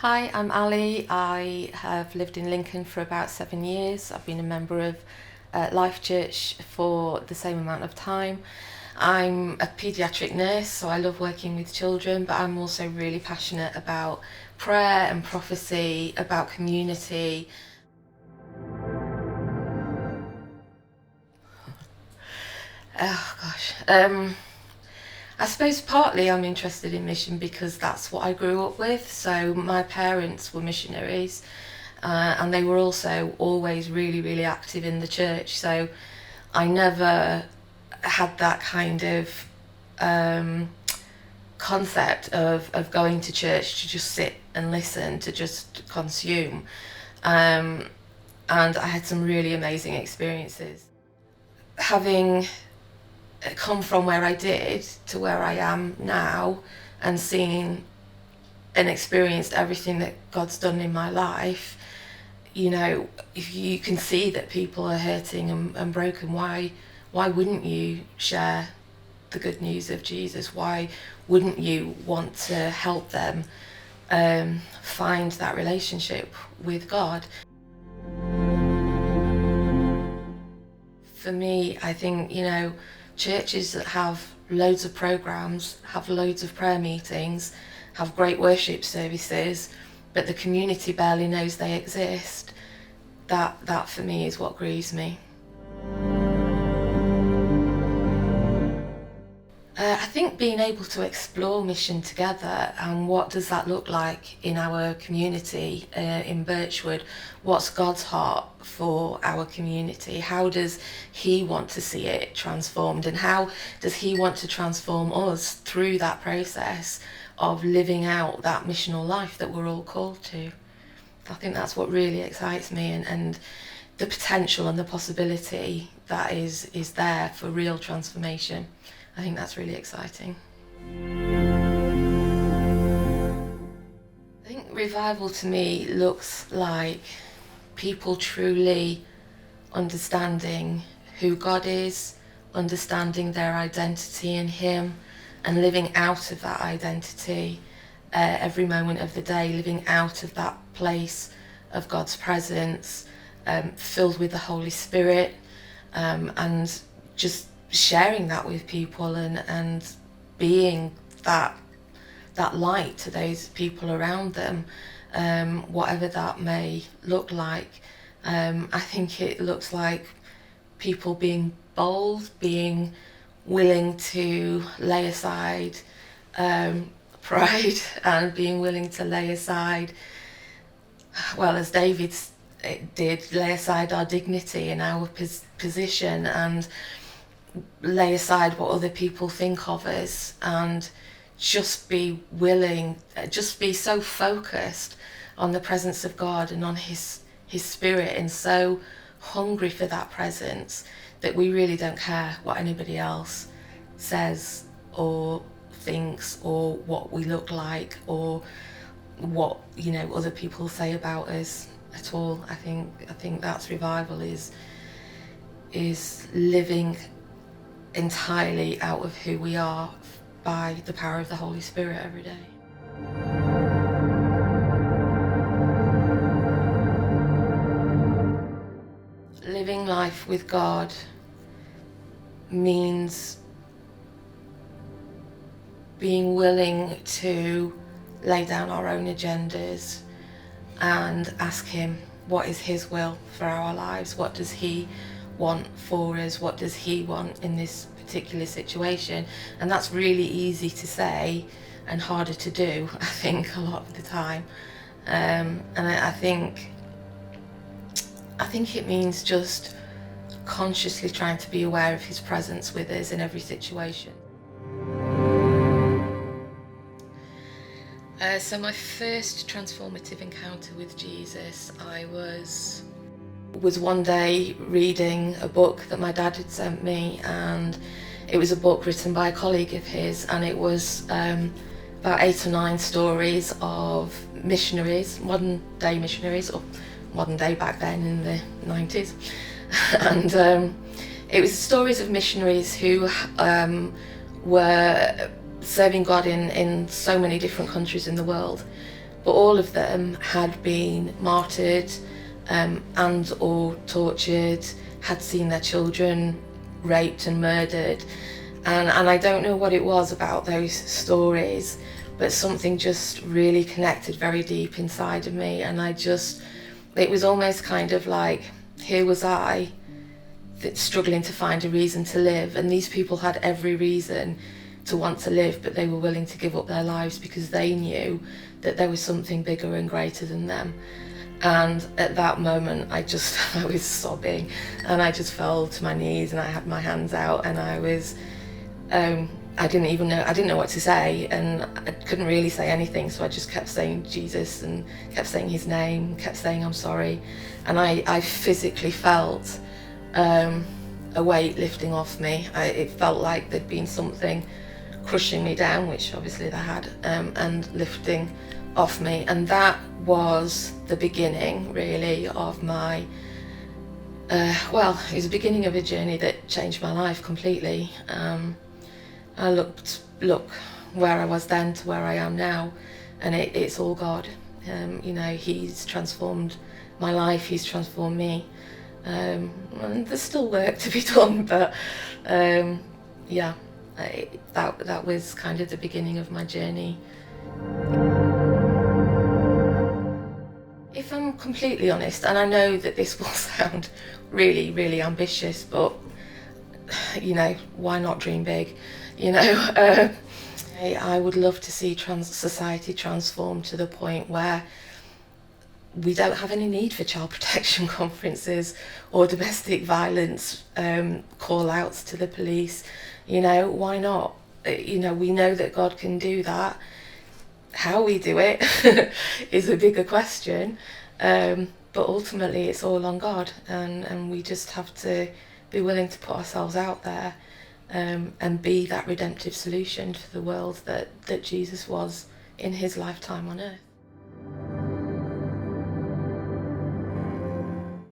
Hi, I'm Ali. I have lived in Lincoln for about 7 years. I've been a member of Life Church for the same amount of time. I'm a paediatric nurse, so I love working with children, but I'm also really passionate about prayer and prophecy, about community. Oh gosh. I suppose partly I'm interested in mission because that's what I grew up with. So my parents were missionaries, and they were also always really, really active in the church. So I never had that kind of concept of going to church to just sit and listen, to just consume. Um, and I had some really amazing experiences. Having come from where I did to where I am now and seen and experienced everything that God's done in my life, if you can see that people are hurting and broken, why wouldn't you share the good news of Jesus? Why wouldn't you want to help them find that relationship with God? For me, I think, churches that have loads of programs, have loads of prayer meetings, have great worship services, but the community barely knows they exist, that for me is what grieves me. I think being able to explore mission together and what does that look like in our community in Birchwood, what's God's heart for our community, how does he want to see it transformed, and how does he want to transform us through that process of living out that missional life that we're all called to. I think that's what really excites me, and the potential and the possibility that is there for real transformation. I think that's really exciting. I think revival to me looks like people truly understanding who God is, understanding their identity in him, and living out of that identity every moment of the day, living out of that place of God's presence, filled with the Holy Spirit, and just sharing that with people and being that light to those people around them, whatever that may look like. I think it looks like people being bold, being willing to lay aside pride and being willing to lay aside, well, as David did, lay aside our dignity and our position and lay aside what other people think of us and just be willing, just be so focused on the presence of God and on his spirit, and so hungry for that presence that we really don't care what anybody else says or thinks or what we look like or what other people say about us at all. I think that's revival, is living entirely out of who we are by the power of the Holy Spirit every day. Living life with God means being willing to lay down our own agendas and ask him what is his will for our lives, what does he want for us, what does he want in this particular situation. And that's really easy to say and harder to do, I think, a lot of the time. And I think it means just consciously trying to be aware of his presence with us in every situation. So my first transformative encounter with Jesus, I was one day reading a book that my dad had sent me, and it was a book written by a colleague of his, and it was about 8 or 9 stories of missionaries, modern day missionaries, or modern day back then in the 90s. And it was stories of missionaries who were serving God in so many different countries in the world. but all of them had been martyred and or tortured, had seen their children raped and murdered. And I don't know what it was about those stories, but something just really connected very deep inside of me. And it was almost kind of like, here was I, struggling to find a reason to live, and these people had every reason to want to live, but they were willing to give up their lives because they knew that there was something bigger and greater than them. And at that moment, I was sobbing, and I just fell to my knees, and I had my hands out, and I didn't know what to say, and I couldn't really say anything, so I just kept saying Jesus and kept saying his name, kept saying I'm sorry. And I physically felt a weight lifting off me. It felt like there'd been something crushing me down, which obviously they had, and lifting off me. And that was the beginning, really, of my it was the beginning of a journey that changed my life completely. I look where I was then to where I am now, and it's all God. He's transformed my life, he's transformed me. And there's still work to be done, but that was kind of the beginning of my journey. If I'm completely honest, and I know that this will sound really, really ambitious, but why not dream big? I would love to see society transform to the point where we don't have any need for child protection conferences or domestic violence call outs to the police. Why not? We know that God can do that. How we do it is a bigger question, but ultimately it's all on God, and we just have to be willing to put ourselves out there and be that redemptive solution for the world that Jesus was in his lifetime on earth.